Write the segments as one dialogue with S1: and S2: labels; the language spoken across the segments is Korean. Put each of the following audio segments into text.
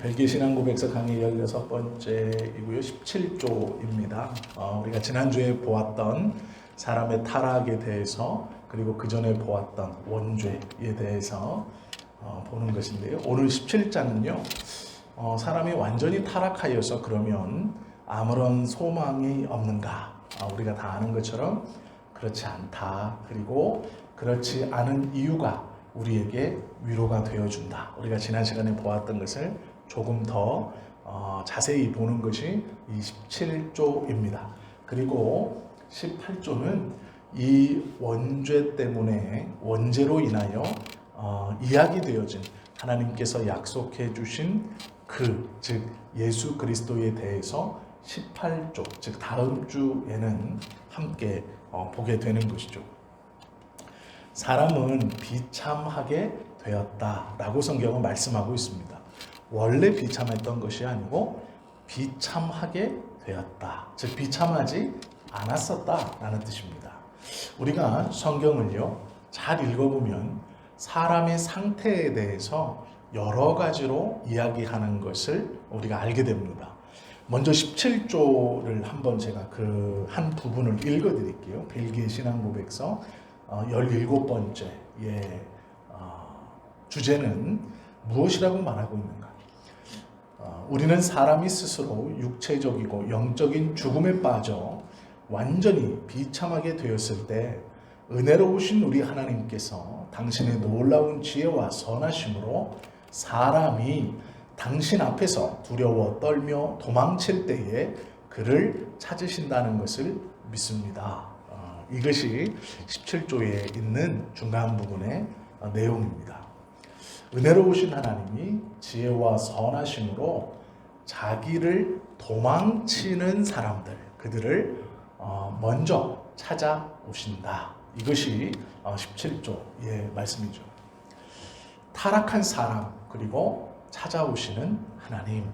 S1: 벨기에 신앙고백서 강의 16번째이고요. 17조입니다. 우리가 지난주에 보았던 사람의 타락에 대해서 그리고 그 전에 보았던 원죄에 대해서 보는 것인데요. 오늘 17장은요. 사람이 완전히 타락하여서 그러면 아무런 소망이 없는가? 우리가 다 아는 것처럼 그렇지 않다. 그리고 그렇지 않은 이유가 우리에게 위로가 되어준다. 우리가 지난 시간에 보았던 것을 조금 더 자세히 보는 것이 이 17조입니다. 그리고 18조는 이 원죄 때문에 원죄로 인하여 이야기되어진 하나님께서 약속해 주신 즉 예수 그리스도에 대해서 18조, 즉 다음 주에는 함께 보게 되는 것이죠. 사람은 비참하게 되었다라고 성경은 말씀하고 있습니다. 원래 비참했던 것이 아니고 비참하게 되었다. 즉 비참하지 않았었다라는 뜻입니다. 우리가 성경을요 잘 읽어보면 사람의 상태에 대해서 여러 가지로 이야기하는 것을 우리가 알게 됩니다. 먼저 17조를 한번 제가 그 한 부분을 읽어드릴게요. 벨기에 신앙고백서 17번째 주제는 무엇이라고 말하고 있는가? 우리는 사람이 스스로 육체적이고 영적인 죽음에 빠져 완전히 비참하게 되었을 때 은혜로우신 우리 하나님께서 당신의 놀라운 지혜와 선하심으로 사람이 당신 앞에서 두려워 떨며 도망칠 때에 그를 찾으신다는 것을 믿습니다. 이것이 17조에 있는 중간 부분의 내용입니다. 은혜로우신 하나님이 지혜와 선하심으로 자기를 도망치는 사람들, 그들을 먼저 찾아오신다. 이것이 17조의 말씀이죠. 타락한 사람, 그리고 찾아오시는 하나님.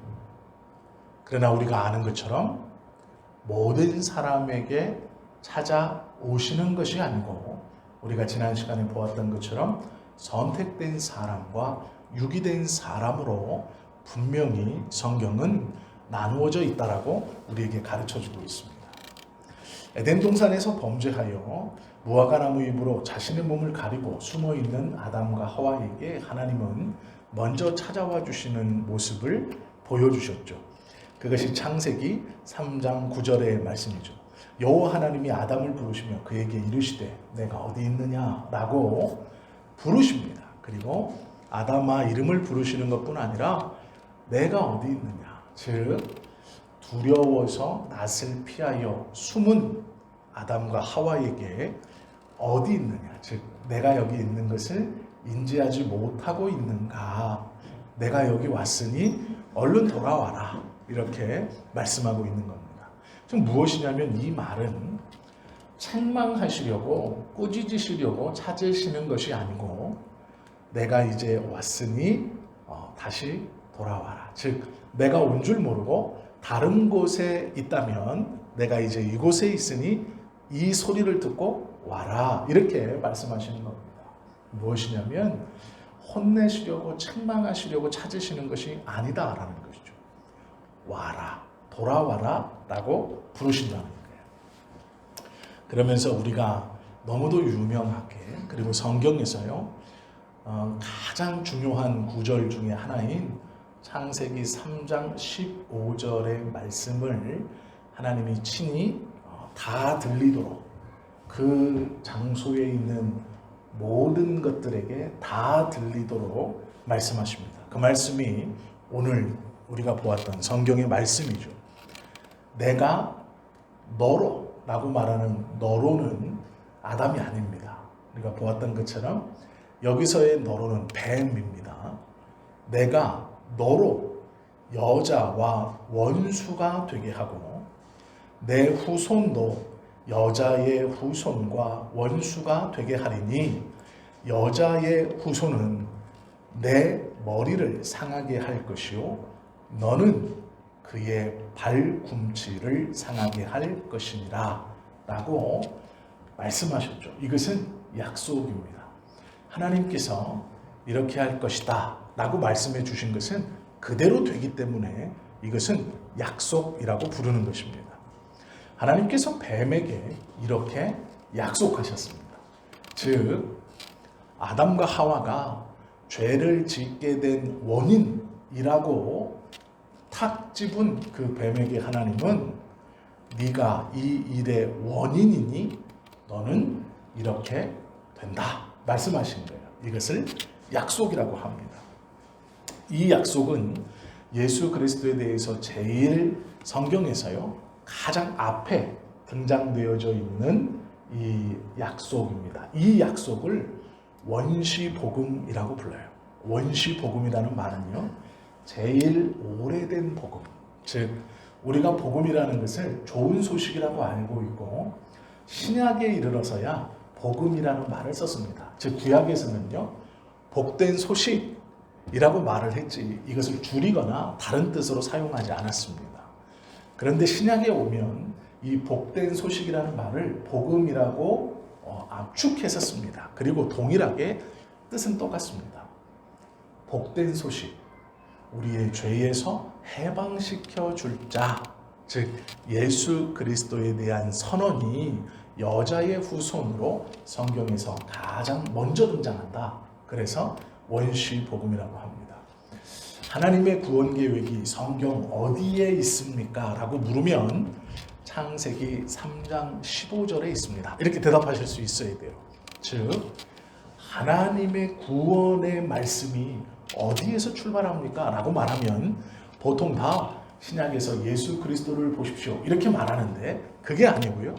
S1: 그러나 우리가 아는 것처럼 모든 사람에게 찾아오시는 것이 아니고 우리가 지난 시간에 보았던 것처럼 선택된 사람과 유기된 사람으로 분명히 성경은 나누어져 있다라고 우리에게 가르쳐주고 있습니다. 에덴 동산에서 범죄하여 무화과 나무 잎으로 자신의 몸을 가리고 숨어있는 아담과 하와에게 하나님은 먼저 찾아와 주시는 모습을 보여주셨죠. 그것이 창세기 3장 9절의 말씀이죠. 여호와 하나님이 아담을 부르시며 그에게 이르시되 내가 어디 있느냐라고 부르십니다. 그리고 아담아 이름을 부르시는 것뿐 아니라 내가 어디 있느냐, 즉 두려워서 낯을 피하여 숨은 아담과 하와에게 어디 있느냐, 즉 내가 여기 있는 것을 인지하지 못하고 있는가, 내가 여기 왔으니 얼른 돌아와라, 이렇게 말씀하고 있는 겁니다. 지금 무엇이냐면 이 말은 책망하시려고 꾸짖으시려고 찾으시는 것이 아니고 내가 이제 왔으니 다시 돌아와라. 즉 내가 온 줄 모르고 다른 곳에 있다면 내가 이제 이곳에 있으니 이 소리를 듣고 와라. 이렇게 말씀하시는 겁니다. 무엇이냐면 혼내시려고 책망하시려고 찾으시는 것이 아니다라는 것이죠. 와라, 돌아와라 라고 부르신다는 거예요. 그러면서 우리가 너무도 유명하게, 그리고 성경에서요 가장 중요한 구절 중에 하나인 창세기 3장 15절의 말씀을 하나님이 친히 다 들리도록 그 장소에 있는 모든 것들에게 다 들리도록 말씀하십니다. 그 말씀이 오늘 우리가 보았던 성경의 말씀이죠. 내가 너로 라고 말하는 너로는 아담이 아닙니다. 우리가 보았던 것처럼 여기서의 너로는 뱀입니다. 내가 너로 여자와 원수가 되게 하고 내 후손도 여자의 후손과 원수가 되게 하리니 여자의 후손은 내 머리를 상하게 할 것이요 너는 그의 발꿈치를 상하게 할 것이니라 라고 말씀하셨죠. 이것은 약속입니다. 하나님께서 이렇게 할 것이다 라고 말씀해 주신 것은 그대로 되기 때문에 이것은 약속이라고 부르는 것입니다. 하나님께서 뱀에게 이렇게 약속하셨습니다. 즉 아담과 하와가 죄를 짓게 된 원인이라고 탁 집은 그 뱀에게 하나님은 네가 이 일의 원인이니 너는 이렇게 된다 말씀하신 거예요. 이것을 약속이라고 합니다. 이 약속은 예수 그리스도에 대해서 제일 성경에서요 가장 앞에 등장되어져 있는 이 약속입니다. 이 약속을 원시복음이라고 불러요. 원시복음이라는 말은요 제일 오래된 복음, 즉 우리가 복음이라는 것을 좋은 소식이라고 알고 있고 신약에 이르러서야 복음이라는 말을 썼습니다. 즉 구약에서는요 복된 소식이라고 말을 했지 이것을 줄이거나 다른 뜻으로 사용하지 않았습니다. 그런데 신약에 오면 이 복된 소식이라는 말을 복음이라고 압축해서 씁니다. 그리고 동일하게 뜻은 똑같습니다. 복된 소식, 우리의 죄에서 해방시켜 줄 자, 즉 예수 그리스도에 대한 선언이 여자의 후손으로 성경에서 가장 먼저 등장한다. 그래서 원시복음이라고 합니다. 하나님의 구원 계획이 성경 어디에 있습니까? 라고 물으면 창세기 3장 15절에 있습니다. 이렇게 대답하실 수 있어야 돼요. 즉 하나님의 구원의 말씀이 어디에서 출발합니까? 라고 말하면 보통 다 신약에서 예수 그리스도를 보십시오 이렇게 말하는데 그게 아니고요.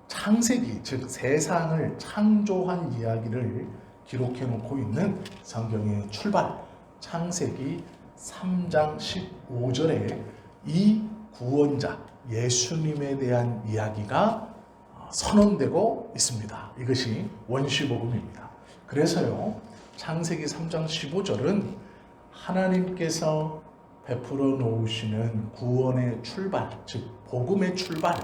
S1: 창세기, 즉 세상을 창조한 이야기를 기록해 놓고 있는 성경의 출발, 창세기 3장 15절에 이 구원자 예수님에 대한 이야기가 선언되고 있습니다. 이것이 원시복음입니다. 그래서요 창세기 3장 15절은 하나님께서 베풀어 놓으시는 구원의 출발, 즉 복음의 출발,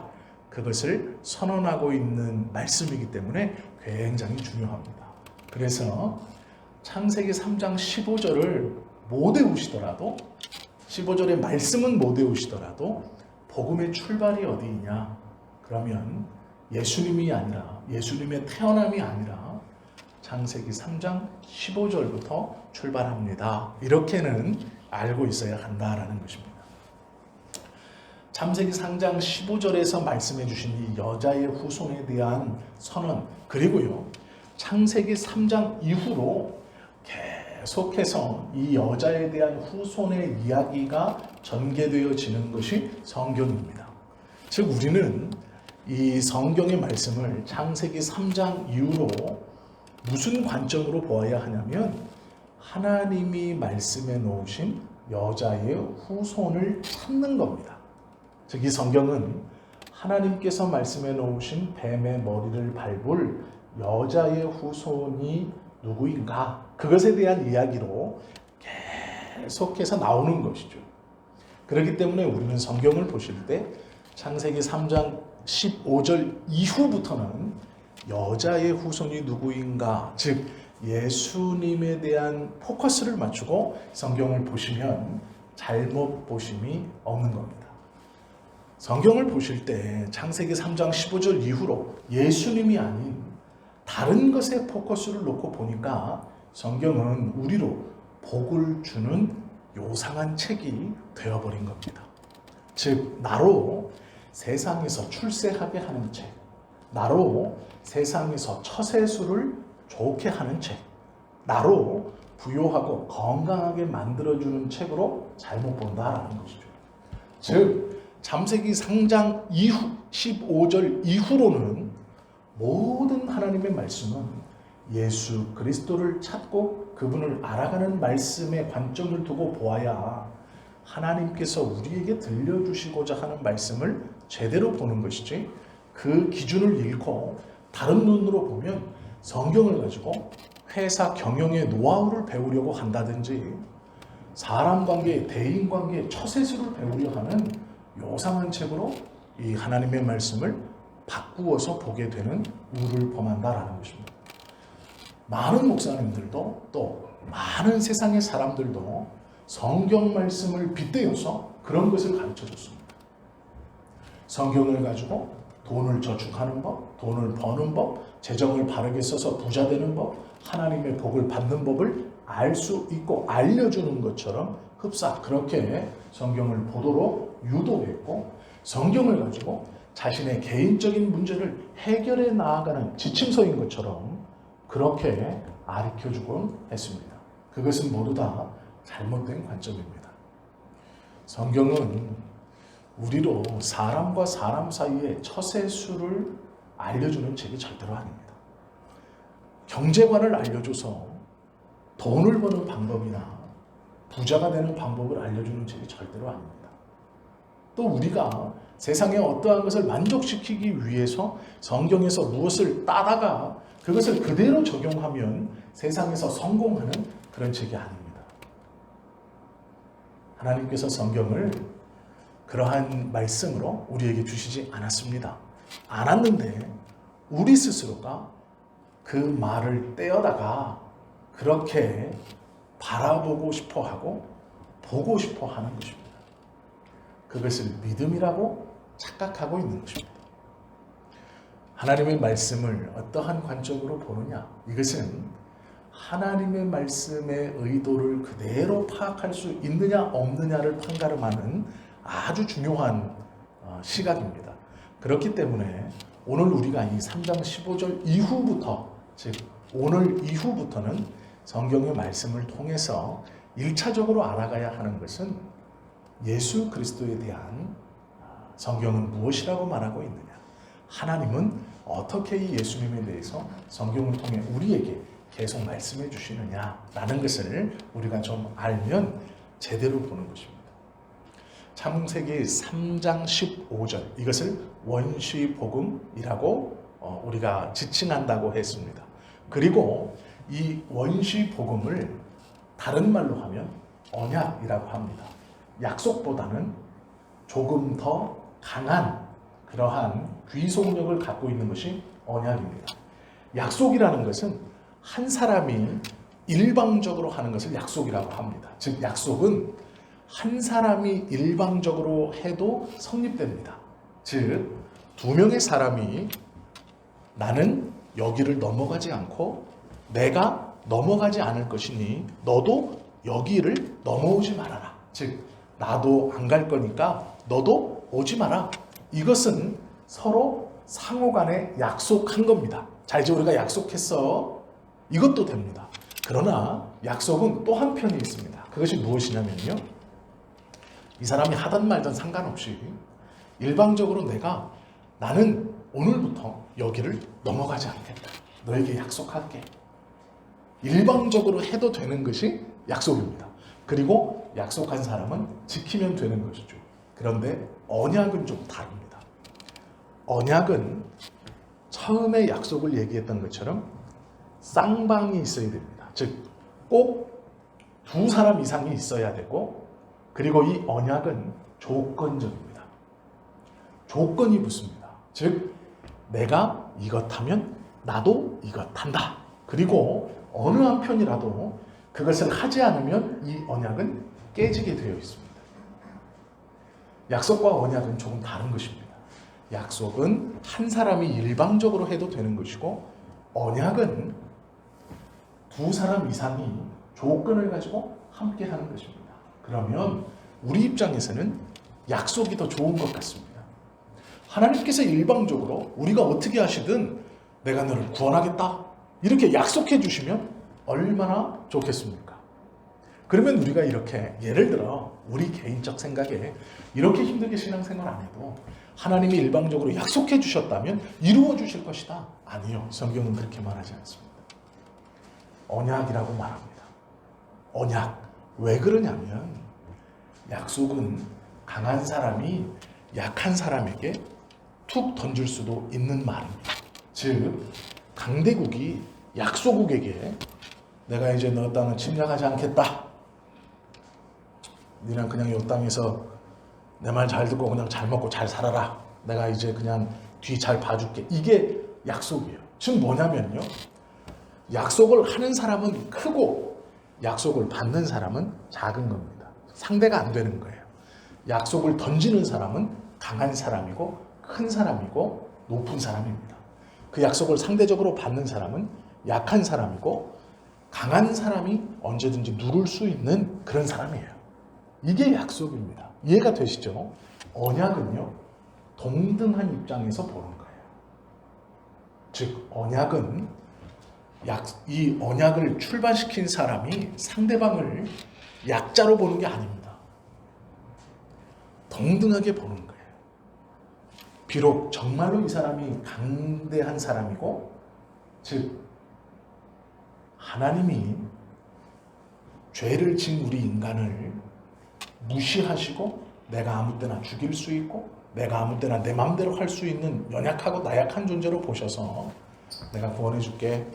S1: 그것을 선언하고 있는 말씀이기 때문에 굉장히 중요합니다. 그래서 창세기 3장 15절을 못 외우시더라도 15절의 말씀은 못 외우시더라도 복음의 출발이 어디이냐? 그러면 예수님이 아니라 예수님의 태어남이 아니라 창세기 3장 15절부터 출발합니다. 이렇게는 알고 있어야 한다라는 것입니다. 창세기 3장 15절에서 말씀해 주신 이 여자의 후손에 대한 선언, 그리고요 창세기 3장 이후로 계속해서 이 여자에 대한 후손의 이야기가 전개되어지는 것이 성경입니다. 즉 우리는 이 성경의 말씀을 창세기 3장 이후로 무슨 관점으로 보아야 하냐면 하나님이 말씀해 놓으신 여자의 후손을 찾는 겁니다. 즉 이 성경은 하나님께서 말씀해 놓으신 뱀의 머리를 밟을 여자의 후손이 누구인가? 그것에 대한 이야기로 계속해서 나오는 것이죠. 그렇기 때문에 우리는 성경을 보실 때 창세기 3장 15절 이후부터는 여자의 후손이 누구인가? 즉 예수님에 대한 포커스를 맞추고 성경을 보시면 잘못 보심이 없는 겁니다. 성경을 보실 때 창세기 3장 15절 이후로 예수님이 아닌 다른 것에 포커스를 놓고 보니까 성경은 우리로 복을 주는 요상한 책이 되어버린 겁니다. 즉 나로 세상에서 출세하게 하는 책, 나로 세상에서 처세술을 좋게 하는 책, 나로 부유하고 건강하게 만들어주는 책으로 잘못 본다라는 것이죠. 즉 창세기 3장 이후 15절 이후로는 모든 하나님의 말씀은 예수 그리스도를 찾고 그분을 알아가는 말씀의 관점을 두고 보아야 하나님께서 우리에게 들려주시고자 하는 말씀을 제대로 보는 것이지, 그 기준을 잃고 다른 눈으로 보면 성경을 가지고 회사 경영의 노하우를 배우려고 한다든지 사람 관계, 대인 관계, 처세술을 배우려 하는 요상한 책으로 이 하나님의 말씀을 바꾸어서 보게 되는 우를 범한다라는 것입니다. 많은 목사님들도 또 많은 세상의 사람들도 성경 말씀을 빗대어서 그런 것을 가르쳐 줬습니다. 성경을 가지고 돈을 저축하는 법, 돈을 버는 법, 재정을 바르게 써서 부자 되는 법, 하나님의 복을 받는 법을 알 수 있고 알려주는 것처럼 흡사 그렇게 성경을 보도록 유도했고, 성경을 가지고 자신의 개인적인 문제를 해결해 나아가는 지침서인 것처럼 그렇게 가르쳐주곤 했습니다. 그것은 모두 다 잘못된 관점입니다. 성경은 우리로 사람과 사람 사이의 처세술을 알려주는 책이 절대로 아닙니다. 경제관을 알려줘서 돈을 버는 방법이나 부자가 되는 방법을 알려주는 책이 절대로 아닙니다. 또 우리가 세상의 어떠한 것을 만족시키기 위해서 성경에서 무엇을 따다가 그것을 그대로 적용하면 세상에서 성공하는 그런 책이 아닙니다. 하나님께서 성경을 그러한 말씀으로 우리에게 주시지 않았습니다. 않았는데 우리 스스로가 그 말을 떼어다가 그렇게 바라보고 싶어하고 보고 싶어하는 것입니다. 그것을 믿음이라고 착각하고 있는 것입니다. 하나님의 말씀을 어떠한 관점으로 보느냐, 이것은 하나님의 말씀의 의도를 그대로 파악할 수 있느냐 없느냐를 판가름하는 아주 중요한 시각입니다. 그렇기 때문에 오늘 우리가 이 3장 15절 이후부터, 즉 오늘 이후부터는 성경의 말씀을 통해서 1차적으로 알아가야 하는 것은 예수 그리스도에 대한 성경은 무엇이라고 말하고 있느냐, 하나님은 어떻게 이 예수님에 대해서 성경을 통해 우리에게 계속 말씀해 주시느냐라는 것을 우리가 좀 알면 제대로 보는 것입니다. 창세기 3장 15절, 이것을 원시복음이라고 우리가 지칭한다고 했습니다. 그리고 이 원시복음을 다른 말로 하면 언약이라고 합니다. 약속보다는 조금 더 강한 그러한 귀속력을 갖고 있는 것이 언약입니다. 약속이라는 것은 한 사람이 일방적으로 하는 것을 약속이라고 합니다. 즉 약속은 한 사람이 일방적으로 해도 성립됩니다. 즉 두 명의 사람이 나는 여기를 넘어가지 않고 내가 넘어가지 않을 것이니 너도 여기를 넘어오지 말아라. 즉 나도 안 갈 거니까 너도 오지 마라. 이것은 서로 상호간에 약속한 겁니다. 자, 이제 우리가 약속했어. 이것도 됩니다. 그러나 약속은 또 한편이 있습니다. 그것이 무엇이냐면요, 이 사람이 하든 말든 상관없이 일방적으로 나는 오늘부터 여기를 넘어가지 않겠다. 너에게 약속할게. 일방적으로 해도 되는 것이 약속입니다. 그리고 약속한 사람은 지키면 되는 것이죠. 그런데 언약은 좀 다릅니다. 언약은 처음에 약속을 얘기했던 것처럼 쌍방이 있어야 됩니다. 즉 꼭 두 사람 이상이 있어야 되고, 그리고 이 언약은 조건적입니다. 조건이 붙습니다. 즉 내가 이것 하면 나도 이것 한다. 그리고 어느 한편이라도 그것을 하지 않으면 이 언약은 깨지게 되어 있습니다. 약속과 언약은 조금 다른 것입니다. 약속은 한 사람이 일방적으로 해도 되는 것이고, 언약은 두 사람 이상이 조건을 가지고 함께 하는 것입니다. 그러면 우리 입장에서는 약속이 더 좋은 것 같습니다. 하나님께서 일방적으로 우리가 어떻게 하시든 내가 너를 구원하겠다 이렇게 약속해 주시면 얼마나 좋겠습니까? 그러면 우리가 이렇게, 예를 들어 우리 개인적 생각에 이렇게 힘들게 신앙생활 안 해도 하나님이 일방적으로 약속해 주셨다면 이루어 주실 것이다. 아니요, 성경은 그렇게 말하지 않습니다. 언약이라고 말합니다. 언약. 왜 그러냐면 약속은 강한 사람이 약한 사람에게 툭 던질 수도 있는 말입니다. 즉 강대국이 약소국에게 내가 이제 너 땅을 침략하지 않겠다. 니는 그냥 이 땅에서 내 말 잘 듣고 그냥 잘 먹고 잘 살아라. 내가 이제 그냥 뒤 잘 봐줄게. 이게 약속이에요. 즉 뭐냐면요, 약속을 하는 사람은 크고 약속을 받는 사람은 작은 겁니다. 상대가 안 되는 거예요. 약속을 던지는 사람은 강한 사람이고 큰 사람이고 높은 사람입니다. 그 약속을 상대적으로 받는 사람은 약한 사람이고 강한 사람이 언제든지 누를 수 있는 그런 사람이에요. 이게 약속입니다. 이해가 되시죠? 언약은요, 동등한 입장에서 보는 거예요. 즉, 언약은 이 언약을 출발시킨 사람이 상대방을 약자로 보는 게 아닙니다. 동등하게 보는 거예요. 비록 정말로 이 사람이 강대한 사람이고, 즉 하나님이 죄를 진 우리 인간을 무시하시고 내가 아무 때나 죽일 수 있고 내가 아무 때나 내 마음대로 할 수 있는 연약하고 나약한 존재로 보셔서 내가 구원해 줄게,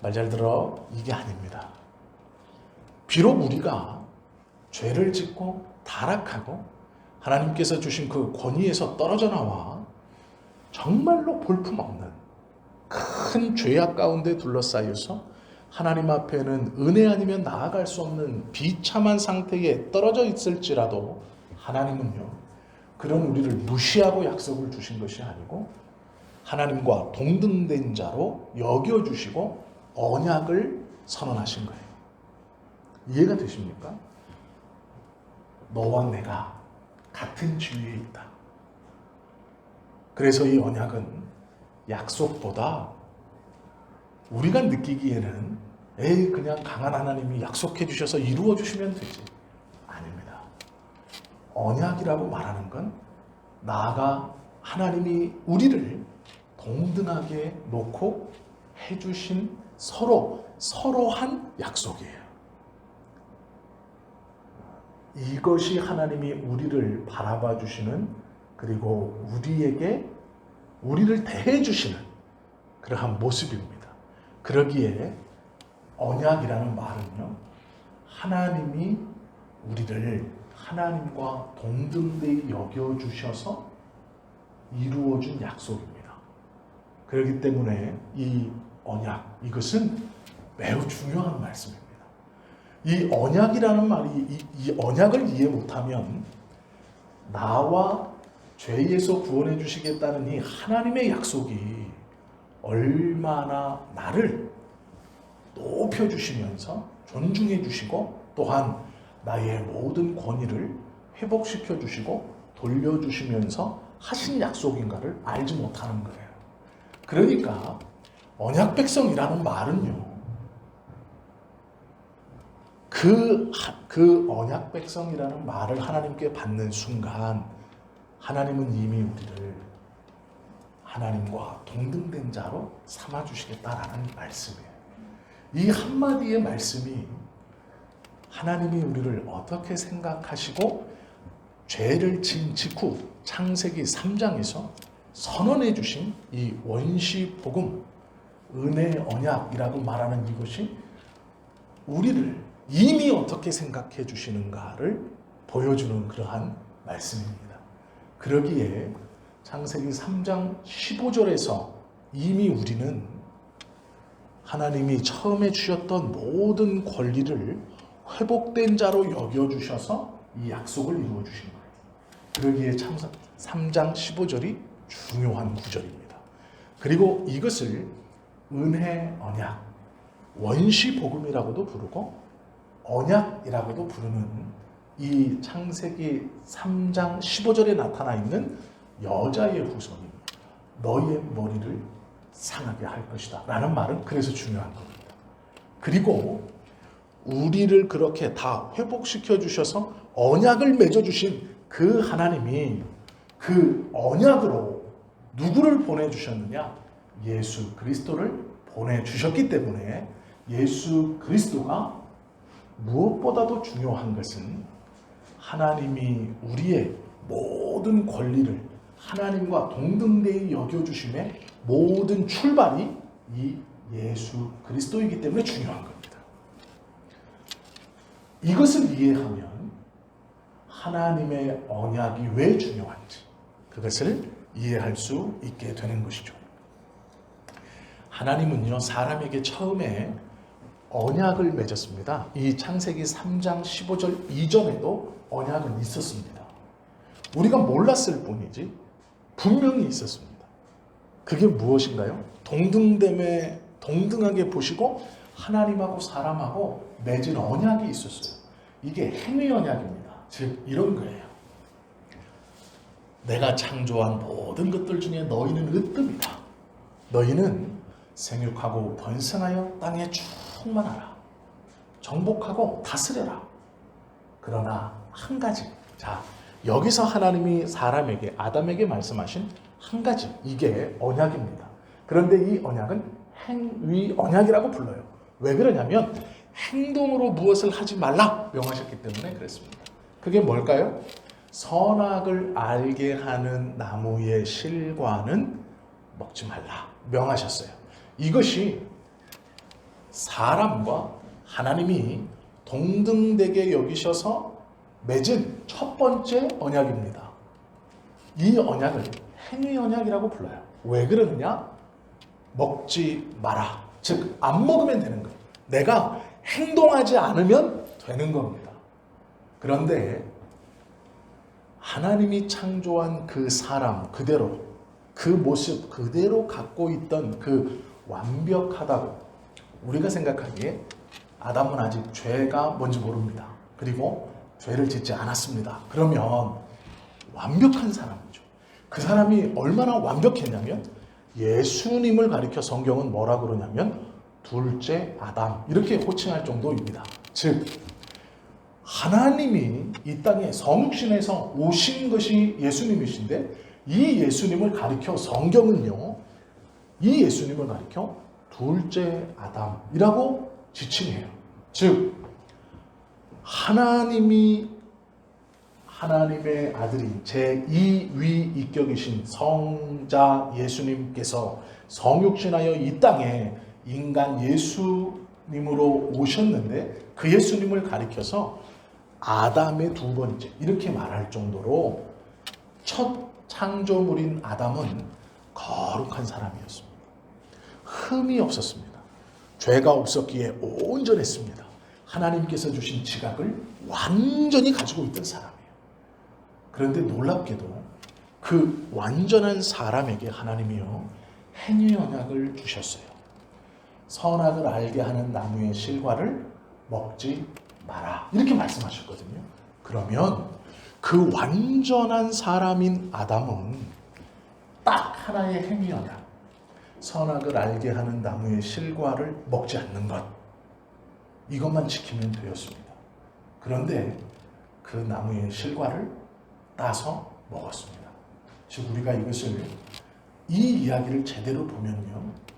S1: 말 잘 들어, 이게 아닙니다. 비록 우리가 죄를 짓고 타락하고 하나님께서 주신 그 권위에서 떨어져 나와 정말로 볼품없는 큰 죄악 가운데 둘러싸여서 하나님 앞에는 은혜 아니면 나아갈 수 없는 비참한 상태에 떨어져 있을지라도 하나님은요, 그런 우리를 무시하고 약속을 주신 것이 아니고 하나님과 동등된 자로 여겨주시고 언약을 선언하신 거예요. 이해가 되십니까? 너와 내가 같은 지위에 있다. 그래서 이 언약은 약속보다 우리가 느끼기에는 그냥 강한 하나님이 약속해 주셔서 이루어 주시면 되지. 아닙니다. 언약이라고 말하는 건 나아가 하나님이 우리를 동등하게 놓고 해주신 서로한 약속이에요. 이것이 하나님이 우리를 바라봐 주시는, 그리고 우리를 대해 주시는 그러한 모습입니다. 그러기에 언약이라는 말은요, 하나님이 우리를 하나님과 동등되이 여겨주셔서 이루어준 약속입니다. 그렇기 때문에 이 언약, 이것은 매우 중요한 말씀입니다. 이 언약이라는 말이, 이 언약을 이해 못하면 나와 죄에서 구원해 주시겠다는 이 하나님의 약속이 얼마나 나를 높여주시면서 존중해 주시고 또한 나의 모든 권위를 회복시켜 주시고 돌려주시면서 하신 약속인가를 알지 못하는 거예요. 그러니까 언약 백성이라는 말은요, 그 언약 백성이라는 말을 하나님께 받는 순간 하나님은 이미 우리를 하나님과 동등된 자로 삼아주시겠다라는 말씀이에요. 이 한마디의 말씀이 하나님이 우리를 어떻게 생각하시고 죄를 진 직후 창세기 3장에서 선언해 주신 이 원시 복음, 은혜 언약이라고 말하는 이것이 우리를 이미 어떻게 생각해 주시는가를 보여주는 그러한 말씀입니다. 그러기에 창세기 3장 15절에서 이미 우리는 하나님이 처음에 주셨던 모든 권리를 회복된 자로 여겨주셔서 이 약속을 이루어주신 거예요. 그러기에 3장 15절이 중요한 구절입니다. 그리고 이것을 은혜 언약, 원시 복음이라고도 부르고 언약이라고도 부르는 이 창세기 3장 15절에 나타나 있는 여자의 후손이 너희의 머리를 상하게 할 것이다 라는 말은 그래서 중요한 겁니다. 그리고 우리를 그렇게 다 회복시켜 주셔서 언약을 맺어주신 그 하나님이 그 언약으로 누구를 보내주셨느냐? 예수 그리스도를 보내주셨기 때문에 예수 그리스도가 무엇보다도 중요한 것은 하나님이 우리의 모든 권리를 하나님과 동등되이 여겨주심의 모든 출발이 이 예수 그리스도이기 때문에 중요한 겁니다. 이것을 이해하면 하나님의 언약이 왜 중요한지 그것을 이해할 수 있게 되는 것이죠. 하나님은요, 사람에게 처음에 언약을 맺었습니다. 이 창세기 3장 15절 이전에도 언약은 있었습니다. 우리가 몰랐을 뿐이지 분명히 있었습니다. 그게 무엇인가요? 동등하게 보시고 하나님하고 사람하고 맺은 언약이 있었어요. 이게 행위 언약입니다. 즉 이런 거예요. 내가 창조한 모든 것들 중에 너희는 으뜸이다. 너희는 생육하고 번성하여 땅에 충만하라. 정복하고 다스려라. 그러나 한 가지. 자, 여기서 하나님이 사람에게, 아담에게 말씀하신 한 가지. 이게 언약입니다. 그런데 이 언약은 행위 언약이라고 불러요. 왜 그러냐면 행동으로 무엇을 하지 말라 명하셨기 때문에 그랬습니다. 그게 뭘까요? 선악을 알게 하는 나무의 실과는 먹지 말라 명하셨어요. 이것이 사람과 하나님이 동등되게 여기셔서 맺은 첫 번째 언약입니다. 이 언약을 행위 언약이라고 불러요. 왜 그러느냐? 먹지 마라. 즉 안 먹으면 되는 거예요. 내가 행동하지 않으면 되는 겁니다. 그런데 하나님이 창조한 그 사람 그대로, 그 모습 그대로 갖고 있던 그 완벽하다고 우리가 생각하기에 아담은 아직 죄가 뭔지 모릅니다. 그리고 죄를 짓지 않았습니다. 그러면 완벽한 사람이죠. 그 사람이 얼마나 완벽했냐면 예수님을 가리켜 성경은 뭐라 그러냐면 둘째 아담 이렇게 호칭할 정도입니다. 즉 하나님이 이 땅에 성육신에서 오신 것이 예수님이신데 이 예수님을 가리켜 성경은요, 이 예수님을 가리켜 둘째 아담이라고 지칭해요. 즉 하나님이 하나님의 아들이 제2위인격이신 성자 예수님께서 성육신하여 이 땅에 인간 예수님으로 오셨는데 그 예수님을 가리켜서 아담의 두 번째 이렇게 말할 정도로 첫 창조물인 아담은 거룩한 사람이었습니다. 흠이 없었습니다. 죄가 없었기에 온전했습니다. 하나님께서 주신 지각을 완전히 가지고 있던 사람이에요. 그런데 놀랍게도 그 완전한 사람에게 하나님이요 행위 언약을 주셨어요. 선악을 알게 하는 나무의 실과를 먹지 마라 이렇게 말씀하셨거든요. 그러면 그 완전한 사람인 아담은 딱 하나의 행위 언약, 선악을 알게 하는 나무의 실과를 먹지 않는 것, 이것만 지키면 되었습니다. 그런데 그 나무의 실과를 따서 먹었습니다. 즉 우리가 이것을 이 이야기를 제대로 보면요,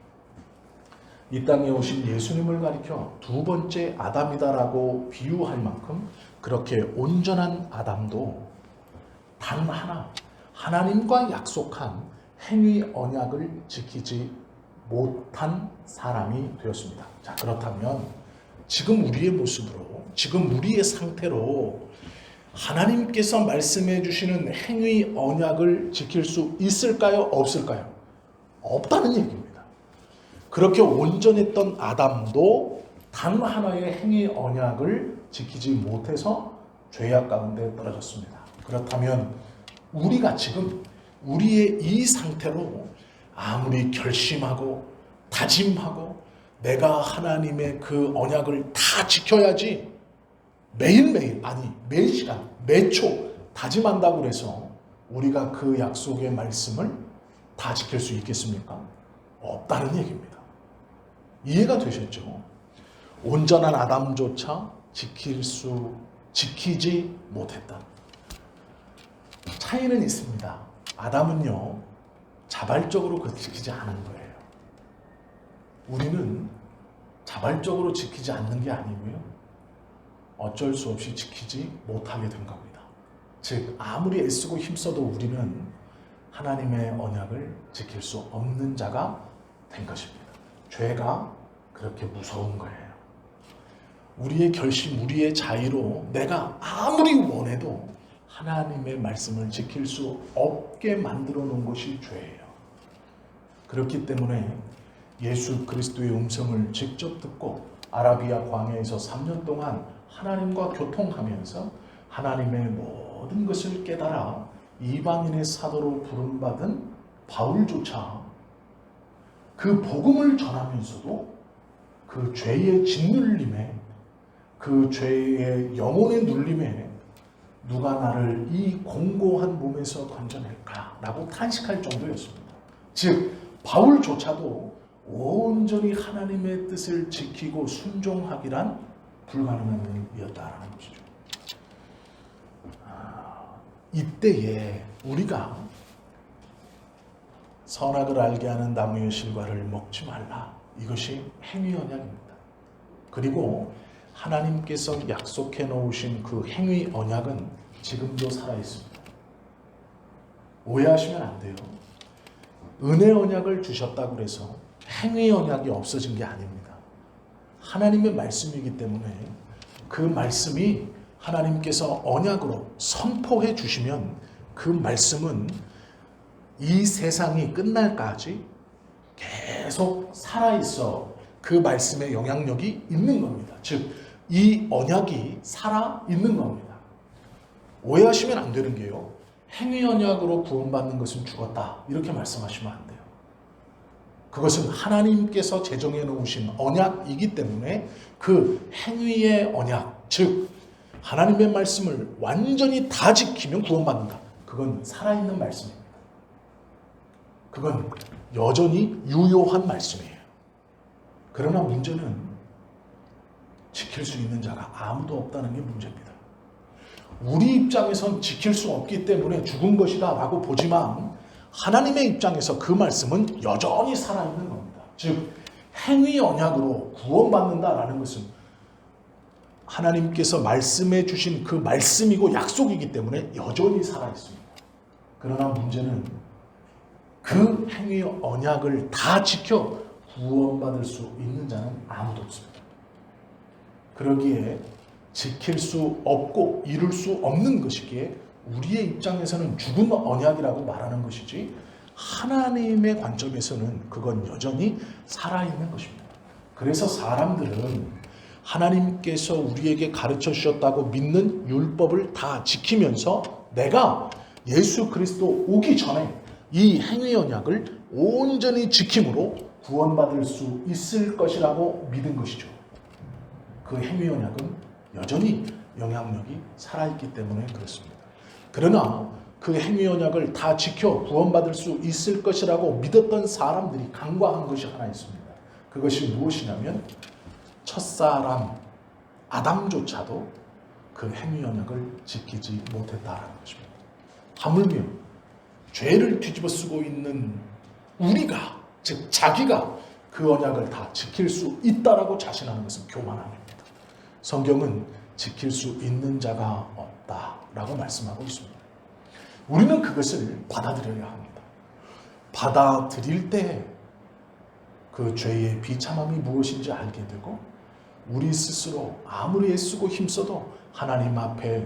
S1: 이 땅에 오신 예수님을 가리켜 두 번째 아담이다라고 비유할 만큼 그렇게 온전한 아담도 단 하나 하나님과 약속한 행위 언약을 지키지 못한 사람이 되었습니다. 자, 그렇다면 지금 우리의 모습으로, 지금 우리의 상태로 하나님께서 말씀해 주시는 행위 언약을 지킬 수 있을까요? 없을까요? 없다는 얘기입니다. 그렇게 온전했던 아담도 단 하나의 행위 언약을 지키지 못해서 죄악 가운데 떨어졌습니다. 그렇다면 우리가 지금 우리의 이 상태로 아무리 결심하고 다짐하고 내가 하나님의 그 언약을 다 지켜야지 매일매일, 아니 매시간, 매초 다짐한다고 해서 우리가 그 약속의 말씀을 다 지킬 수 있겠습니까? 없다는 얘기입니다. 이해가 되셨죠? 온전한 아담조차 지키지 못했다. 차이는 있습니다. 아담은요 자발적으로 그걸 지키지 않은 거예요. 우리는 자발적으로 지키지 않는 게 아니고요, 어쩔 수 없이 지키지 못하게 된 겁니다. 즉 아무리 애쓰고 힘써도 우리는 하나님의 언약을 지킬 수 없는 자가 된 것입니다. 죄가 그렇게 무서운 거예요. 우리의 결심, 우리의 자의로 내가 아무리 원해도 하나님의 말씀을 지킬 수 없게 만들어 놓은 것이 죄예요. 그렇기 때문에 예수 그리스도의 음성을 직접 듣고 아라비아 광야에서 3년 동안 하나님과 교통하면서 하나님의 모든 것을 깨달아 이방인의 사도로 부름받은 바울조차 그 복음을 전하면서도 그 죄의 짓눌림에, 그 죄의 영혼의 눌림에 누가 나를 이 공고한 몸에서 건져낼까? 라고 탄식할 정도였습니다. 즉 바울조차도 온전히 하나님의 뜻을 지키고 순종하기란 불가능한 일이었다라는 것이죠. 이때에 우리가 선악을 알게 하는 나무의 실과를 먹지 말라. 이것이 행위 언약입니다. 그리고 하나님께서 약속해 놓으신 그 행위 언약은 지금도 살아 있습니다. 오해하시면 안 돼요. 은혜 언약을 주셨다고 해서 행위 언약이 없어진 게 아닙니다. 하나님의 말씀이기 때문에 그 말씀이 하나님께서 언약으로 선포해 주시면 그 말씀은 이 세상이 끝날까지 계속 살아있어 그 말씀의 영향력이 있는 겁니다. 즉, 이 언약이 살아있는 겁니다. 오해하시면 안 되는 게요. 행위 언약으로 구원받는 것은 죽었다. 이렇게 말씀하시면 안 돼요. 그것은 하나님께서 제정해 놓으신 언약이기 때문에 그 행위의 언약, 즉 하나님의 말씀을 완전히 다 지키면 구원받는다. 그건 살아있는 말씀입니다. 그건 여전히 유효한 말씀이에요. 그러나 문제는 지킬 수 있는 자가 아무도 없다는 게 문제입니다. 우리 입장에선 지킬 수 없기 때문에 죽은 것이다 라고 보지만 하나님의 입장에서 그 말씀은 여전히 살아있는 겁니다. 즉 행위 언약으로 구원받는다라는 것은 하나님께서 말씀해 주신 그 말씀이고 약속이기 때문에 여전히 살아있습니다. 그러나 문제는 그 행위 언약을 다 지켜 구원받을 수 있는 자는 아무도 없습니다. 그러기에 지킬 수 없고 이룰 수 없는 것이기에 우리의 입장에서는 죽은 언약이라고 말하는 것이지 하나님의 관점에서는 그건 여전히 살아있는 것입니다. 그래서 사람들은 하나님께서 우리에게 가르쳐 주셨다고 믿는 율법을 다 지키면서 내가 예수 그리스도 오기 전에 이 행위 언약을 온전히 지킴으로 구원받을 수 있을 것이라고 믿은 것이죠. 그 행위 언약은 여전히 영향력이 살아있기 때문에 그렇습니다. 그러나 그 행위 언약을 다 지켜 구원받을 수 있을 것이라고 믿었던 사람들이 간과한 것이 하나 있습니다. 그것이 무엇이냐면 첫사람 아담조차도 그 행위 언약을 지키지 못했다라는 것입니다. 하물며 죄를 뒤집어 쓰고 있는 우리가, 즉 자기가 그 언약을 다 지킬 수 있다라고 자신하는 것은 교만함입니다. 성경은 지킬 수 있는 자가 없다라고 말씀하고 있습니다. 우리는 그것을 받아들여야 합니다. 받아들일 때 그 죄의 비참함이 무엇인지 알게 되고 우리 스스로 아무리 애쓰고 힘써도 하나님 앞에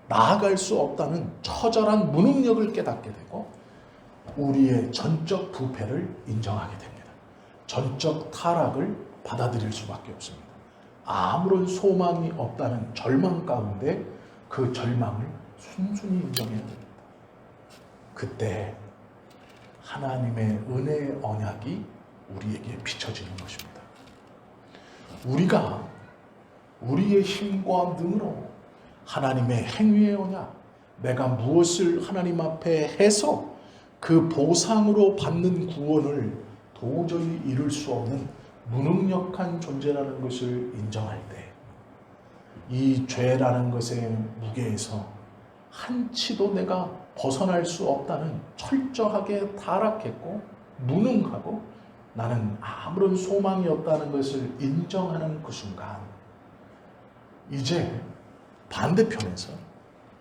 S1: 나아갈 수 없다는 처절한 무능력을 깨닫게 되고 우리의 전적 부패를 인정하게 됩니다. 전적 타락을 받아들일 수밖에 없습니다. 아무런 소망이 없다는 절망 가운데 그 절망을 순순히 인정해야 됩니다. 그때 하나님의 은혜의 언약이 우리에게 비춰지는 것입니다. 우리가 우리의 힘과 능으로 하나님의 행위의 언약, 내가 무엇을 하나님 앞에 해서 그 보상으로 받는 구원을 도저히 이룰 수 없는 무능력한 존재라는 것을 인정할 때 이 죄라는 것의 무게에서 한치도 내가 벗어날 수 없다는 철저하게 타락했고 무능하고 나는 아무런 소망이 없다는 것을 인정하는 그 순간 이제 반대편에서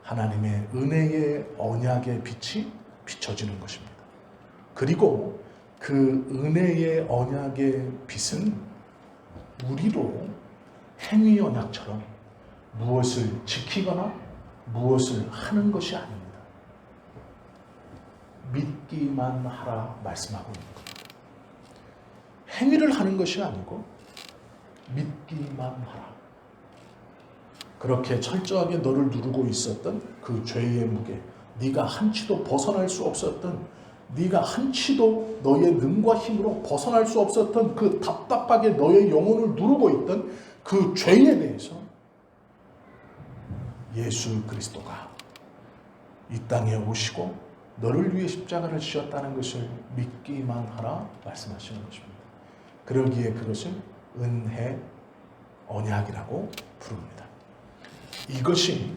S1: 하나님의 은혜의 언약의 빛이 비춰지는 것입니다. 그리고 그 은혜의 언약의 빛은 우리로 행위 언약처럼 무엇을 지키거나 무엇을 하는 것이 아닙니다. 믿기만 하라 말씀하고 있는 겁니다. 행위를 하는 것이 아니고 믿기만 하라. 그렇게 철저하게 너를 누르고 있었던 그 죄의 무게, 네가 한치도 벗어날 수 없었던, 네가 한치도 너의 능과 힘으로 벗어날 수 없었던 그 답답하게 너의 영혼을 누르고 있던 그 죄에 대해서 예수 그리스도가 이 땅에 오시고 너를 위해 십자가를 지었다는 것을 믿기만 하라 말씀하시는 것입니다. 그러기에 그것을 은혜 언약이라고 부릅니다. 이것이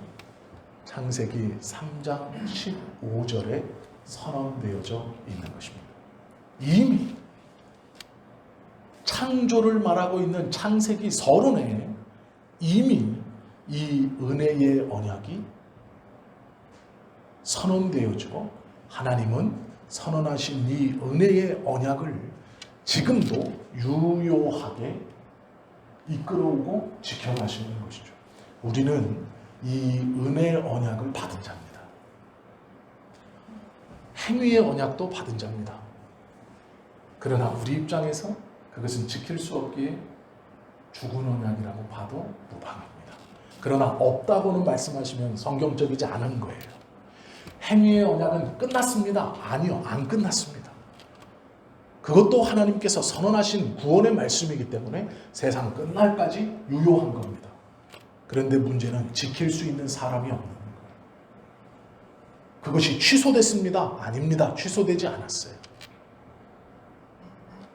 S1: 창세기 3장 15절에 선언되어져 있는 것입니다. 이미 창조를 말하고 있는 창세기 서론에 이미 이 은혜의 언약이 선언되어지고 하나님은 선언하신 이 은혜의 언약을 지금도 유효하게 이끌어오고 지켜가시는 것이죠. 우리는 이 은혜의 언약을 받은 자입니다. 행위의 언약도 받은 자입니다. 그러나 우리 입장에서 그것은 지킬 수 없기에 죽은 언약이라고 봐도 무방합니다. 그러나 없다고는 말씀하시면 성경적이지 않은 거예요. 행위의 언약은 끝났습니다. 아니요, 안 끝났습니다. 그것도 하나님께서 선언하신 구원의 말씀이기 때문에 세상 끝날까지 유효한 겁니다. 그런데 문제는 지킬 수 있는 사람이 없는 거예요. 그것이 취소됐습니다. 아닙니다. 취소되지 않았어요.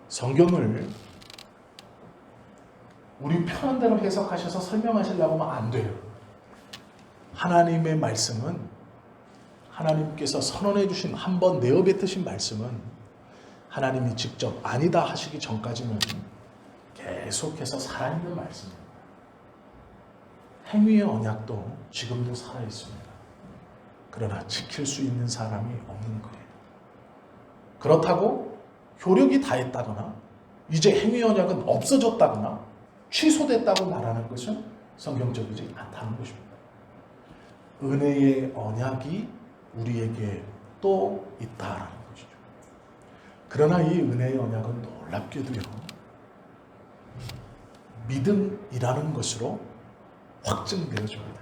S1: 성경을 우리 편한 대로 해석하셔서 설명하시려고 하면 안 돼요. 하나님의 말씀은, 하나님께서 선언해 주신, 한번 내어뱉으신 말씀은 하나님이 직접 아니다 하시기 전까지는 계속해서 살아있는 말씀입니다. 행위의 언약도 지금도 살아있습니다. 그러나 지킬 수 있는 사람이 없는 거예요. 그렇다고 효력이 다했다거나 이제 행위의 언약은 없어졌다거나 취소됐다고 말하는 것은 성경적이지 않다는 것입니다. 은혜의 언약이 우리에게 또 있다라는 것이죠. 그러나 이 은혜의 언약은 놀랍게도요, 믿음이라는 것으로 확증되어집니다.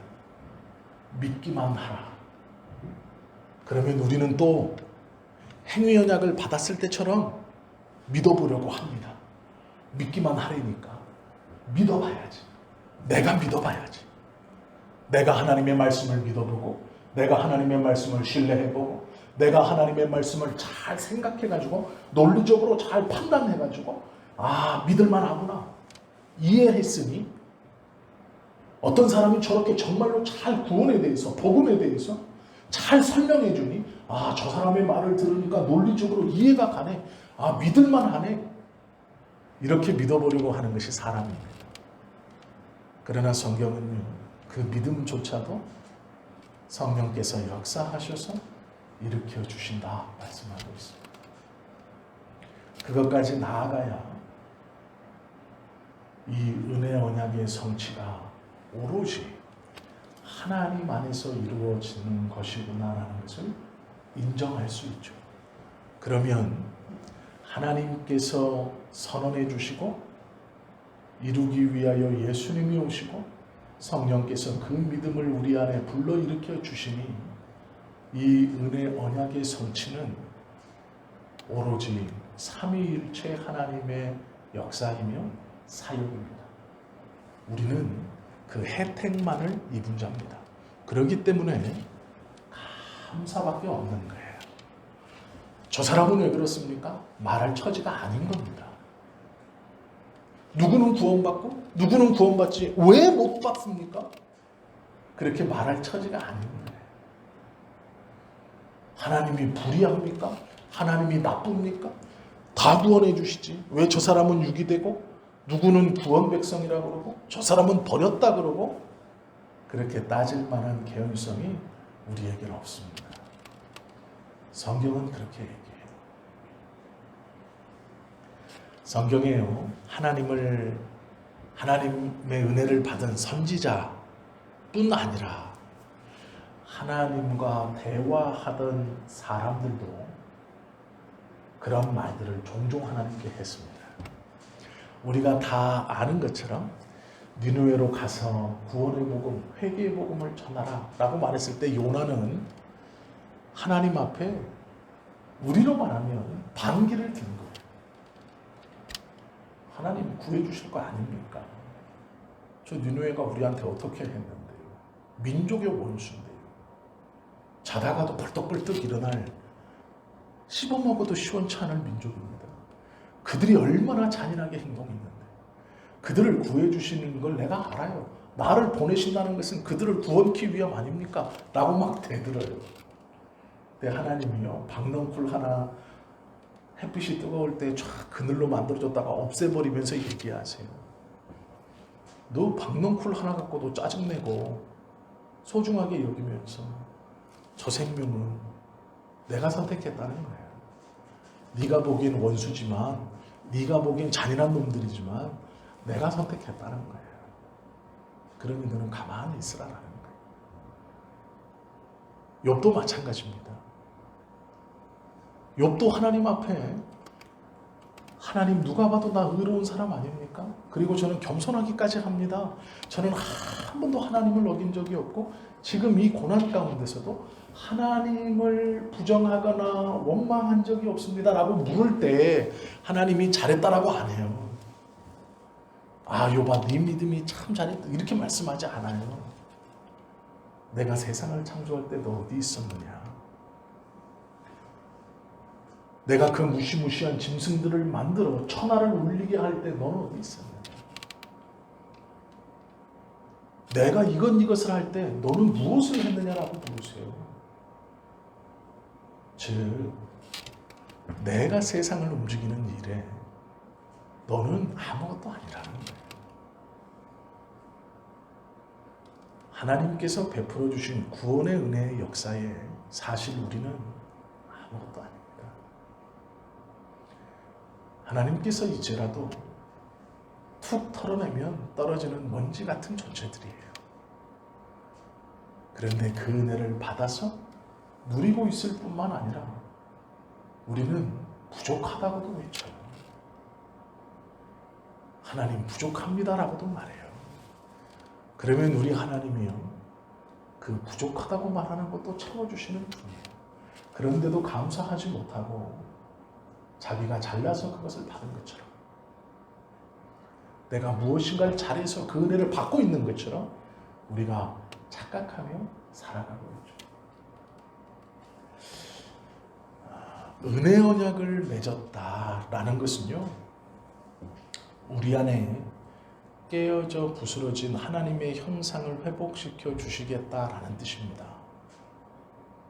S1: 믿기만 하라. 그러면 우리는 또 행위 언약을 받았을 때처럼 믿어보려고 합니다. 믿기만 하려니까 믿어봐야지. 내가 믿어봐야지. 내가 하나님의 말씀을 믿어보고, 내가 하나님의 말씀을 신뢰해보고, 내가 하나님의 말씀을 잘 생각해가지고 논리적으로 잘 판단해가지고 믿을만하구나 이해했으니, 어떤 사람이 저렇게 정말로 잘 구원에 대해서, 복음에 대해서 잘 설명해주니 저 사람의 말을 들으니까 논리적으로 이해가 가네, 믿을만하네, 이렇게 믿어보려고 하는 것이 사람입니다. 그러나 성경은요, 그 믿음조차도 성령께서 역사하셔서 일으켜 주신다 말씀하고 있습니다. 그것까지 나아가야 이 은혜 언약의 성취가 오로지 하나님 안에서 이루어지는 것이구나라는 것을 인정할 수 있죠. 그러면 하나님께서 선언해 주시고 이루기 위하여 예수님이 오시고 성령께서 그 믿음을 우리 안에 불러일으켜 주시니 이 은혜 언약의 성취는 오로지 삼위일체 하나님의 역사이며 사역입니다. 우리는 그 혜택만을 입은 자입니다. 그렇기 때문에 감사밖에 없는 거예요. 저 사람은 왜 그렇습니까? 말할 처지가 아닌 겁니다. 누구는 구원받고 누구는 구원받지 왜 못 받습니까? 그렇게 말할 처지가 아닌 거예요. 하나님이 불의합니까? 하나님이 나쁩니까? 다 구원해 주시지 왜 저 사람은 유기되고 누구는 구원 백성이라고 그러고 저 사람은 버렸다 그러고, 그렇게 따질 만한 개연성이 우리에게는 없습니다. 성경은 그렇게 얘기해요. 성경에요, 하나님의 은혜를 받은 선지자뿐 아니라 하나님과 대화하던 사람들도 그런 말들을 종종 하나님께 했습니다. 우리가 다 아는 것처럼 니느웨로 가서 구원의 복음, 회개의 복음을 전하라 라고 말했을 때 요나는 하나님 앞에 우리로 말하면 반기를 든 거예요. 하나님 구해주실 거 아닙니까? 저 니느웨가 우리한테 어떻게 했는데요? 민족의 원수인데요. 자다가도 벌떡벌떡 일어날 씹어먹어도 시원치 않을 민족입니다. 그들이 얼마나 잔인하게 행동했는데 그들을 구해주시는 걸 내가 알아요. 나를 보내신다는 것은 그들을 구원케 위함 아닙니까? 라고 막 대들어요. 근데 하나님이요, 박넝쿨 하나 햇빛이 뜨거울 때 쫙 그늘로 만들어졌다가 없애버리면서 얘기하세요. 너 박넝쿨 하나 갖고도 짜증내고 소중하게 여기면서 저 생명은 내가 선택했다는 거예요. 네가 보기엔 원수지만, 네가 보기엔 잔인한 놈들이지만 내가 선택했다는 거예요. 그러니 너는 가만히 있으라는 거예요. 욥도 마찬가지입니다. 욥도 하나님 앞에 하나님 누가 봐도 나 의로운 사람 아닙니까? 그리고 저는 겸손하기까지 합니다. 저는 한 번도 하나님을 어긴 적이 없고 지금 이 고난 가운데서도 하나님을 부정하거나 원망한 적이 없습니다 라고 물을 때 하나님이 잘했다라고 안 해요. 아, 욥아 네 믿음이 참 잘했다 이렇게 말씀하지 않아요. 내가 세상을 창조할 때 너 어디 있었느냐? 내가 그 무시무시한 짐승들을 만들어 천하를 울리게 할 때 너는 어디 있었느냐? 내가 이것을 할 때 너는 무엇을 했느냐라고 물으세요. 즉 내가 세상을 움직이는 일에 너는 아무것도 아니라는 거예요. 하나님께서 베풀어 주신 구원의 은혜의 역사에 사실 우리는 아무것도 아닙니다. 하나님께서 이제라도 툭 털어내면 떨어지는 먼지 같은 존재들이에요. 그런데 그 은혜를 받아서 누리고 있을 뿐만 아니라 우리는 부족하다고도 외쳐요. 하나님 부족합니다라고도 말해요. 그러면 우리 하나님이요, 그 부족하다고 말하는 것도 채워주시는 분이에요. 그런데도 감사하지 못하고 자기가 잘나서 그것을 받은 것처럼, 내가 무엇인가를 잘해서 그 은혜를 받고 있는 것처럼 우리가 착각하며 살아가고 있죠. 은혜 언약을 맺었다라는 것은요, 우리 안에 깨어져 부스러진 하나님의 형상을 회복시켜 주시겠다라는 뜻입니다.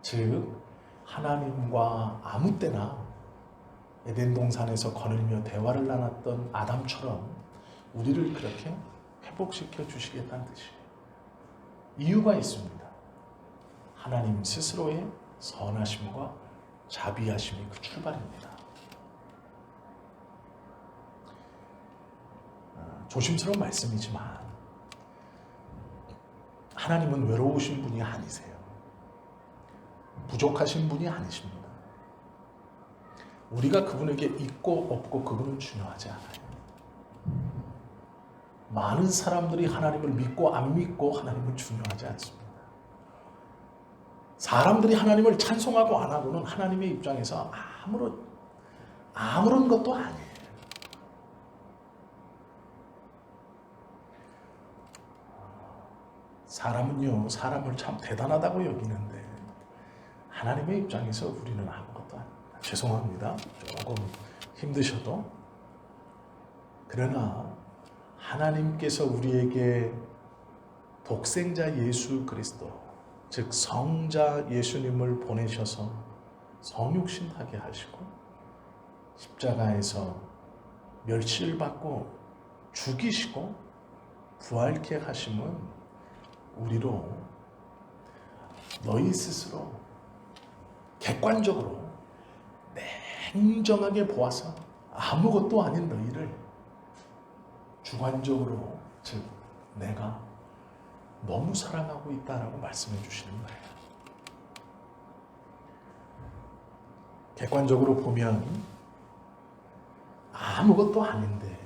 S1: 즉 하나님과 아무 때나 에덴 동산에서 거닐며 대화를 나눴던 아담처럼 우리를 그렇게 회복시켜 주시겠다는 뜻이에요. 이유가 있습니다. 하나님 스스로의 선하심과 자비하심이 그 출발입니다. 조심스러운 말씀이지만 하나님은 외로우신 분이 아니세요. 부족하신 분이 아니십니다. 우리가 그분에게 있고 없고 그분은 중요하지 않아요. 많은 사람들이 하나님을 믿고 안 믿고 하나님은 중요하지 않습니다. 사람들이 하나님을 찬송하고 안 하고는 하나님의 입장에서 아무런 것도 아니에요. 사람은요, 사람을 참 대단하다고 여기는데 하나님의 입장에서 우리는 아무것도 아닙니다. 죄송합니다. 조금 힘드셔도. 그러나 하나님께서 우리에게 독생자 예수 그리스도, 즉 성자 예수님을 보내셔서 성육신하게 하시고 십자가에서 멸시를 받고 죽이시고 부활케 하심은 우리로 너희 스스로 객관적으로 냉정하게 보아서 아무것도 아닌 너희를 주관적으로, 즉 내가 너무 사랑하고 있다라고 말씀해 주시는 거예요. 객관적으로 보면 아무것도 아닌데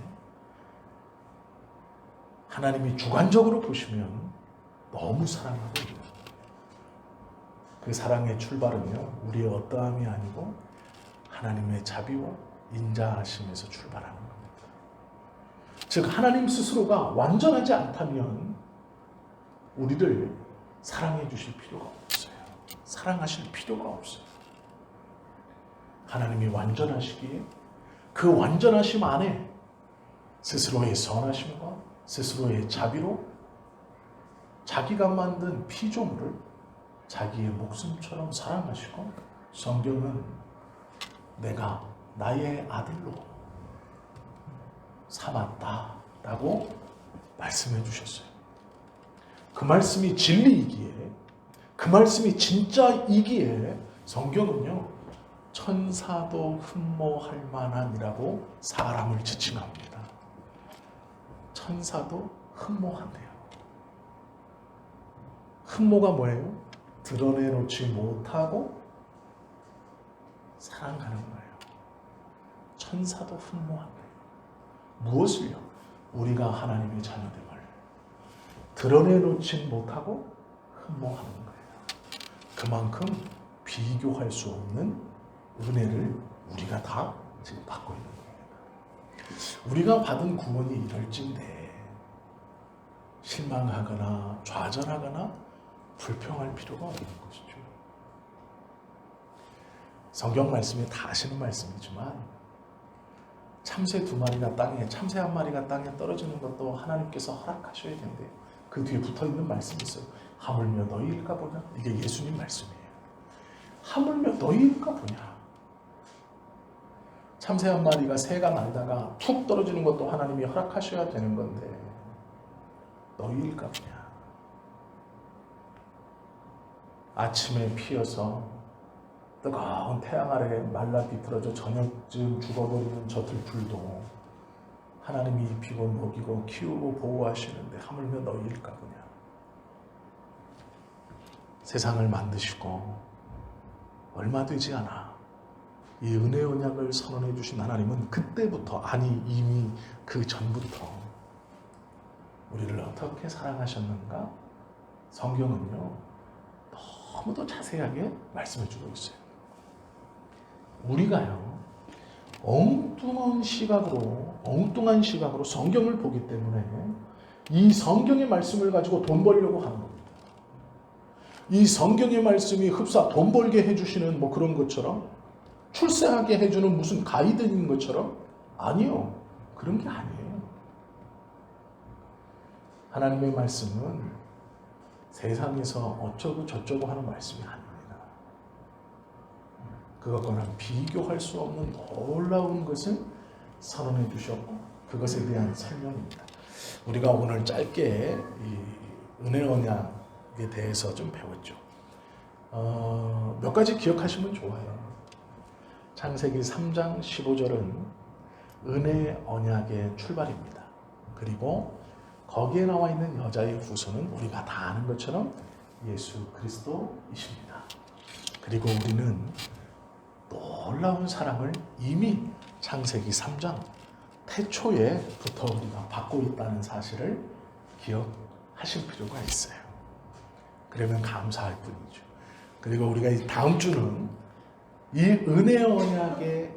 S1: 하나님이 주관적으로 보시면 너무 사랑하고 있는 그 사랑의 출발은요, 우리의 어떠함이 아니고 하나님의 자비와 인자하심에서 출발하는 겁니다. 즉 하나님 스스로가 완전하지 않다면 우리를 사랑해 주실 필요가 없어요. 사랑하실 필요가 없어요. 하나님이 완전하시기에 그 완전하심 안에 스스로의 선하심과 스스로의 자비로 자기가 만든 피조물을 자기의 목숨처럼 사랑하시고, 성경은 내가 나의 아들로 삼았다라고 말씀해 주셨어요. 그 말씀이 진리이기에, 그 말씀이 진짜이기에 성경은요, 천사도 흠모할 만한이라고 사람을 지칭합니다. 천사도 흠모한대요. 흠모가 뭐예요? 드러내놓지 못하고 사랑하는 거예요. 천사도 흠모한대요. 무엇을요? 우리가 하나님의 자녀됨을 드러내놓지 못하고 흠모하는 거예요. 그만큼 비교할 수 없는 은혜를 우리가 다 지금 받고 있는 겁니다. 우리가 받은 구원이 이럴진데 실망하거나 좌절하거나 불평할 필요가 없는 것이죠. 성경 말씀이 다 아시는 말씀이지만 참새 2마리가 땅에, 참새 1마리가 땅에 떨어지는 것도 하나님께서 허락하셔야 된대요. 그 뒤에 붙어있는 말씀이 있어요. 하물며 너희일까 보냐? 이게 예수님 말씀이에요. 하물며 너희일까 보냐? 참새 1마리가 새가 날다가 툭 떨어지는 것도 하나님이 허락하셔야 되는 건데 너희일까 보냐? 아침에 피어서 뜨거운 태양 아래 말라 비틀어져 저녁쯤 죽어버리는 저 들풀도 하나님이 입히고 먹이고 키우고 보호하시는데 하물며 너희일까 보냐? 세상을 만드시고 얼마 되지 않아 이 은혜 언약을 선언해 주신 하나님은 그때부터, 아니 이미 그 전부터 우리를 어떻게 사랑하셨는가? 성경은요 너무도 자세하게 말씀해 주고 있어요. 우리가요 엉뚱한 시각으로 성경을 보기 때문에 이 성경의 말씀을 가지고 돈 벌려고 하는 겁니다. 이 성경의 말씀이 흡사 돈 벌게 해주시는 뭐 그런 것처럼, 출세하게 해주는 무슨 가이드인 것처럼, 아니요, 그런 게 아니에요. 하나님의 말씀은 세상에서 어쩌고 저쩌고 하는 말씀이 아닙니다. 그것과는 비교할 수 없는 놀라운 것을 선언해 주셨고 그것에 대한 설명입니다. 우리가 오늘 짧게 이 은혜 언약에 대해서 좀 배웠죠. 몇 가지 기억하시면 좋아요. 창세기 3장 15절은 은혜 언약의 출발입니다. 그리고 거기에 나와 있는 여자의 후손은 우리가 다 아는 것처럼 예수 그리스도이십니다. 그리고 우리는 놀라운 사랑을 이미 창세기 3장 태초에부터 우리가 받고 있다는 사실을 기억하실 필요가 있어요. 그러면 감사할 뿐이죠. 그리고 우리가 이 다음 주는 이 은혜 언약의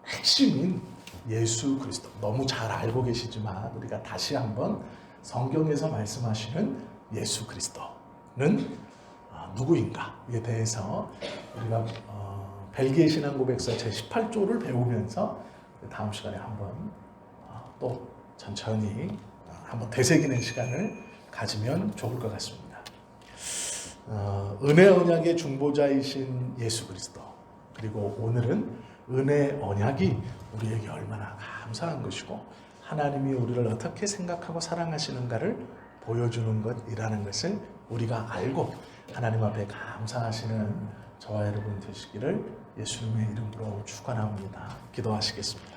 S1: 핵심인 예수 그리스도, 너무 잘 알고 계시지만 우리가 다시 한번 성경에서 말씀하시는 예수 그리스도는 누구인가에 대해서 우리가 벨기에 신앙고백서 제18조를 배우면서 다음 시간에 한번 또 천천히 한번 되새기는 시간을 가지면 좋을 것 같습니다. 은혜 언약의 중보자이신 예수 그리스도, 그리고 오늘은 은혜 언약이 우리에게 얼마나 감사한 것이고 하나님이 우리를 어떻게 생각하고 사랑하시는가를 보여주는 것이라는 것을 우리가 알고 하나님 앞에 감사하시는 저와 여러분 되시기를 예수님의 이름으로 축원합니다. 기도하시겠습니다.